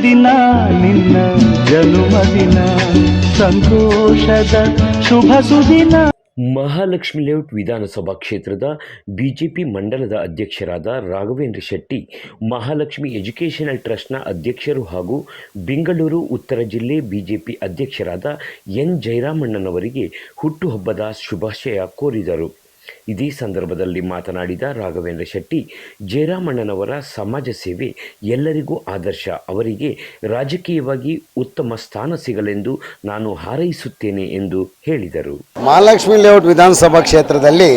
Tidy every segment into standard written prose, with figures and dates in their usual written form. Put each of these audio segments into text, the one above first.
ದಿನ ನಿನ್ನ ಜನ್ಮದಿನ ಸಂತೋಷದ ಶುಭ ಸುದಿನ. ಮಹಾಲಕ್ಷ್ಮಿ ಲೇಔಟ್ ವಿಧಾನಸಭಾ ಕ್ಷೇತ್ರದ ಬಿಜೆಪಿ ಮಂಡಲದ ಅಧ್ಯಕ್ಷರಾದ ರಾಘವೇಂದ್ರ ಶೆಟ್ಟಿ, ಮಹಾಲಕ್ಷ್ಮಿ ಎಜುಕೇಷನಲ್ ಟ್ರಸ್ಟ್ನ ಅಧ್ಯಕ್ಷರು ಹಾಗೂ ಬೆಂಗಳೂರು ಉತ್ತರ ಜಿಲ್ಲೆ ಬಿಜೆಪಿ ಅಧ್ಯಕ್ಷರಾದ ಎನ್ ಜಯರಾಮಣ್ಣನವರಿಗೆ ಹುಟ್ಟುಹಬ್ಬದ ಶುಭಾಶಯ ಕೋರಿದರು. ಇದೇ ಸಂದರ್ಭದಲ್ಲಿ ಮಾತನಾಡಿದ ರಾಘವೇಂದ್ರ ಶೆಟ್ಟಿ, ಜಯರಾಮಣ್ಣನವರ ಸಮಾಜ ಸೇವೆ ಎಲ್ಲರಿಗೂ ಆದರ್ಶ. ಅವರಿಗೆ ರಾಜಕೀಯವಾಗಿ ಉತ್ತಮ ಸ್ಥಾನ ಸಿಗಲೆಂದು ನಾನು ಹಾರೈಸುತ್ತೇನೆ ಎಂದು ಹೇಳಿದರು. ಮಹಾಲಕ್ಷ್ಮಿ ಲೇಔಟ್ ವಿಧಾನಸಭಾ ಕ್ಷೇತ್ರದಲ್ಲಿ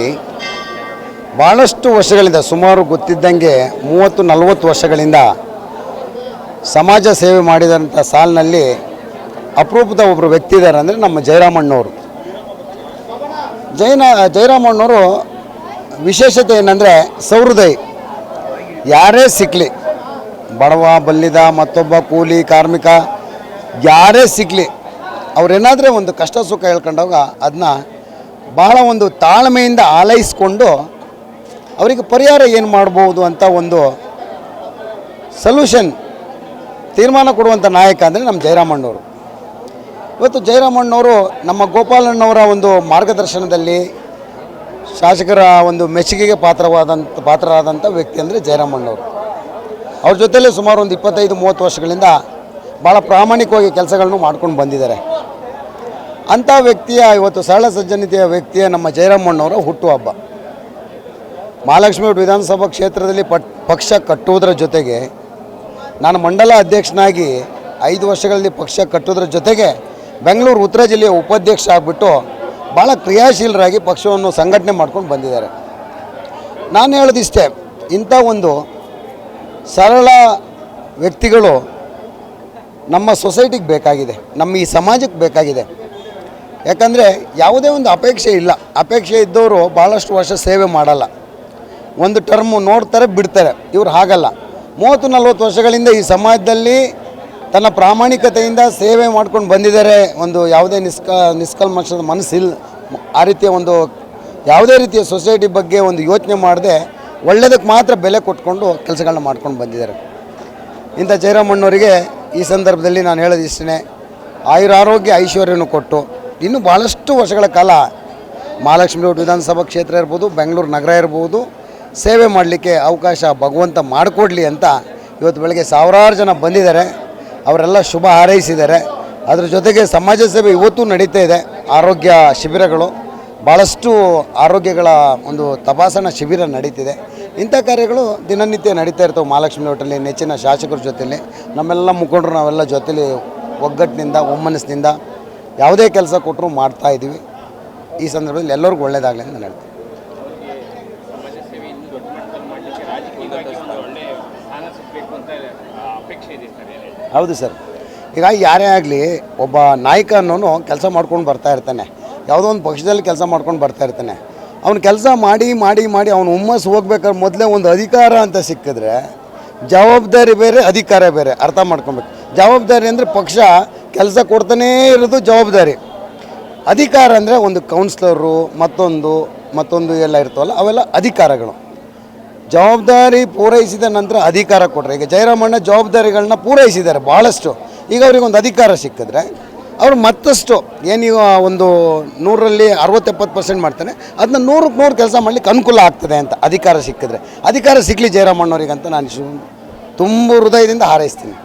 ಭಾಳಷ್ಟು ವರ್ಷಗಳಿಂದ, ಸುಮಾರು ಗೊತ್ತಿದ್ದಂಗೆ 30-40 ವರ್ಷಗಳಿಂದ ಸಮಾಜ ಸೇವೆ ಮಾಡಿದಂಥ ಸಾಲಿನಲ್ಲಿ ಅಪರೂಪದ ಒಬ್ಬರು ವ್ಯಕ್ತಿ ಇದ್ದಾರೆ ಅಂದರೆ ನಮ್ಮ ಜಯರಾಮಣ್ಣವರು. ಜಯರಾಮಣ್ಣವರು ವಿಶೇಷತೆ ಏನಂದರೆ ಸಹೃದಯಿ. ಯಾರೇ ಸಿಕ್ಕಲಿ, ಬಡವ ಬಲ್ಲಿದ ಮತ್ತೊಬ್ಬ ಕೂಲಿ ಕಾರ್ಮಿಕ ಯಾರೇ ಸಿಕ್ಕಲಿ, ಅವರೇನಾದರೆ ಒಂದು ಕಷ್ಟ ಸುಖ ಹೇಳ್ಕೊಂಡಾಗ ಅದನ್ನ ಭಾಳ ಒಂದು ತಾಳ್ಮೆಯಿಂದ ಆಲೈಸ್ಕೊಂಡು ಅವರಿಗೆ ಪರಿಹಾರ ಏನು ಮಾಡ್ಬೋದು ಅಂತ ಒಂದು ಸೊಲ್ಯೂಷನ್ ತೀರ್ಮಾನ ಕೊಡುವಂಥ ನಾಯಕ ಅಂದರೆ ನಮ್ಮ ಜಯರಾಮಣ್ಣವರು. ಇವತ್ತು ಜಯರಾಮಣ್ಣವರು ನಮ್ಮ ಗೋಪಾಲಣ್ಣವರ ಒಂದು ಮಾರ್ಗದರ್ಶನದಲ್ಲಿ ಶಾಸಕರ ಒಂದು ಮೆಚ್ಚುಗೆಗೆ ಪಾತ್ರರಾದಂಥ ವ್ಯಕ್ತಿ ಅಂದರೆ ಜಯರಾಮಣ್ಣವರು. ಅವ್ರ ಜೊತೆಲೇ ಸುಮಾರು ಒಂದು 25-30 ವರ್ಷಗಳಿಂದ ಭಾಳ ಪ್ರಾಮಾಣಿಕವಾಗಿ ಕೆಲಸಗಳನ್ನು ಮಾಡ್ಕೊಂಡು ಬಂದಿದ್ದಾರೆ. ಅಂಥ ವ್ಯಕ್ತಿಯ ಇವತ್ತು ಸರಳ ಸಜ್ಜನಿತೆಯ ವ್ಯಕ್ತಿಯ ನಮ್ಮ ಜಯರಾಮಣ್ಣವರ ಹುಟ್ಟುಹಬ್ಬ. ಮಹಾಲಕ್ಷ್ಮಿ ವಿಧಾನಸಭಾ ಕ್ಷೇತ್ರದಲ್ಲಿ ಪಕ್ಷ ಕಟ್ಟುವುದರ ಜೊತೆಗೆ ನಾನು ಮಂಡಲ ಅಧ್ಯಕ್ಷನಾಗಿ 5 ವರ್ಷಗಳಲ್ಲಿ ಪಕ್ಷ ಕಟ್ಟುವುದರ ಜೊತೆಗೆ ಬೆಂಗಳೂರು ಉತ್ತರ ಜಿಲ್ಲೆಯ ಉಪಾಧ್ಯಕ್ಷ ಆಗಿಬಿಟ್ಟು ಭಾಳ ಕ್ರಿಯಾಶೀಲರಾಗಿ ಪಕ್ಷವನ್ನು ಸಂಘಟನೆ ಮಾಡ್ಕೊಂಡು ಬಂದಿದ್ದಾರೆ. ನಾನು ಹೇಳೋದಿಷ್ಟೇ, ಇಂಥ ಒಂದು ಸರಳ ವ್ಯಕ್ತಿಗಳು ನಮ್ಮ ಸೊಸೈಟಿಗೆ ಬೇಕಾಗಿದೆ, ನಮ್ಮ ಈ ಸಮಾಜಕ್ಕೆ ಬೇಕಾಗಿದೆ. ಯಾಕಂದರೆ ಯಾವುದೇ ಒಂದು ಅಪೇಕ್ಷೆ ಇಲ್ಲ. ಅಪೇಕ್ಷೆ ಇದ್ದವರು ಭಾಳಷ್ಟು ವರ್ಷ ಸೇವೆ ಮಾಡಲ್ಲ, ಒಂದು ಟರ್ಮು ನೋಡ್ತಾರೆ ಬಿಡ್ತಾರೆ. ಇವ್ರು ಹಾಗಲ್ಲ. 30-40 ವರ್ಷಗಳಿಂದ ಈ ಸಮಾಜದಲ್ಲಿ ತನ್ನ ಪ್ರಾಮಾಣಿಕತೆಯಿಂದ ಸೇವೆ ಮಾಡ್ಕೊಂಡು ಬಂದಿದ್ದಾರೆ. ಒಂದು ಯಾವುದೇ ನಿಷ್ಕಲ್ಮಶದ ಮನಸ್ಸಿಲ್ಲ. ಆ ರೀತಿಯ ಒಂದು ಯಾವುದೇ ರೀತಿಯ ಸೊಸೈಟಿ ಬಗ್ಗೆ ಒಂದು ಯೋಚನೆ ಮಾಡದೆ ಒಳ್ಳೆಯದಕ್ಕೆ ಮಾತ್ರ ಬೆಲೆ ಕೊಟ್ಕೊಂಡು ಕೆಲಸಗಳನ್ನ ಮಾಡ್ಕೊಂಡು ಬಂದಿದ್ದಾರೆ. ಇಂಥ ಜಯರಾಮಣ್ಣವರಿಗೆ ಈ ಸಂದರ್ಭದಲ್ಲಿ ನಾನು ಹೇಳೋದಿಷ್ಟೇ, ಆಯುರಾರೋಗ್ಯ ಐಶ್ವರ್ಯವನ್ನು ಕೊಟ್ಟು ಇನ್ನೂ ಭಾಳಷ್ಟು ವರ್ಷಗಳ ಕಾಲ ಮಹಾಲಕ್ಷ್ಮಿ ಲೇಔಟ್ ವಿಧಾನಸಭಾ ಕ್ಷೇತ್ರ ಇರ್ಬೋದು, ಬೆಂಗಳೂರು ನಗರ ಇರ್ಬೋದು, ಸೇವೆ ಮಾಡಲಿಕ್ಕೆ ಅವಕಾಶ ಭಗವಂತ ಮಾಡಿಕೊಡ್ಲಿ ಅಂತ ಇವತ್ತು ಬೆಳಗ್ಗೆ ಸಾವಿರಾರು ಜನ ಬಂದಿದ್ದಾರೆ. ಅವರೆಲ್ಲ ಶುಭ ಹಾರೈಸಿದ್ದಾರೆ. ಅದರ ಜೊತೆಗೆ ಸಮಾಜ ಸೇವೆ ಇವತ್ತು ನಡೀತಾ ಇದೆ. ಆರೋಗ್ಯ ಶಿಬಿರಗಳು, ಭಾಳಷ್ಟು ಆರೋಗ್ಯಗಳ ಒಂದು ತಪಾಸಣಾ ಶಿಬಿರ ನಡೀತಿದೆ. ಇಂಥ ಕಾರ್ಯಗಳು ದಿನನಿತ್ಯ ನಡೀತಾ ಇರ್ತವೆ ಮಹಾಲಕ್ಷ್ಮಿ ಲೇಔಟಲ್ಲಿ. ನೆಚ್ಚಿನ ಶಾಸಕರ ಜೊತೆಯಲ್ಲಿ ನಮ್ಮೆಲ್ಲ ಮುಖಂಡರು ನಾವೆಲ್ಲ ಜೊತೆಲಿ ಒಗ್ಗಟ್ಟಿನಿಂದ ಒಮ್ಮನಸ್ಸಿನಿಂದ ಯಾವುದೇ ಕೆಲಸ ಕೊಟ್ಟರು ಮಾಡ್ತಾಯಿದ್ದೀವಿ. ಈ ಸಂದರ್ಭದಲ್ಲಿ ಎಲ್ಲರಿಗೂ ಒಳ್ಳೆಯದಾಗಲಿ ಅಂತ ನಾನು ಹೇಳ್ತೀನಿ. ಹೌದು ಸರ್. ಈಗ ಯಾರೇ ಆಗಲಿ, ಒಬ್ಬ ನಾಯಕ ಅನ್ನೋನು ಕೆಲಸ ಮಾಡ್ಕೊಂಡು ಬರ್ತಾ ಇರ್ತಾನೆ, ಯಾವುದೋ ಒಂದು ಪಕ್ಷದಲ್ಲಿ ಕೆಲಸ ಮಾಡ್ಕೊಂಡು ಬರ್ತಾ ಇರ್ತಾನೆ. ಅವ್ನು ಕೆಲಸ ಮಾಡಿ ಮಾಡಿ ಮಾಡಿ ಅವನು ಹುಮ್ಮಸ್ಸು ಹೋಗ್ಬೇಕಾದ್ರೆ ಮೊದಲೇ ಒಂದು ಅಧಿಕಾರ ಅಂತ ಸಿಕ್ಕಿದ್ರೆ ಜವಾಬ್ದಾರಿ ಬೇರೆ, ಅಧಿಕಾರ ಬೇರೆ ಅರ್ಥ ಮಾಡ್ಕೊಬೇಕು. ಜವಾಬ್ದಾರಿ ಅಂದರೆ ಪಕ್ಷ ಕೆಲಸ ಕೊಡ್ತಾನೇ ಇರೋದು ಜವಾಬ್ದಾರಿ. ಅಧಿಕಾರ ಅಂದರೆ ಒಂದು ಕೌನ್ಸಿಲರು ಮತ್ತೊಂದು ಎಲ್ಲ ಇರ್ತವಲ್ಲ, ಅವೆಲ್ಲ ಅಧಿಕಾರಗಳು. ಜವಾಬ್ದಾರಿ ಪೂರೈಸಿದ ನಂತರ ಅಧಿಕಾರ ಕೊಟ್ಟರೆ, ಈಗ ಜಯರಾಮಣ್ಣ ಜವಾಬ್ದಾರಿಗಳನ್ನ ಪೂರೈಸಿದ್ದಾರೆ ಭಾಳಷ್ಟು. ಈಗ ಅವ್ರಿಗೊಂದು ಅಧಿಕಾರ ಸಿಕ್ಕಿದ್ರೆ ಅವರು ಮತ್ತಷ್ಟು ಏನೀಗ ಒಂದು 100ರಲ್ಲಿ 60-70% ಮಾಡ್ತಾನೆ, ಅದನ್ನ 100ಕ್ಕೆ 100 ಕೆಲಸ ಮಾಡಲಿಕ್ಕೆ ಅನುಕೂಲ ಆಗ್ತದೆ ಅಂತ ಅಧಿಕಾರ ಸಿಕ್ಕಿದ್ರೆ. ಅಧಿಕಾರ ಸಿಕ್ಕಲಿ ಜಯರಾಮಣ್ಣವ್ರಿಗೆ ಅಂತ ನಾನು ತುಂಬ ಹೃದಯದಿಂದ ಹಾರೈಸ್ತೀನಿ.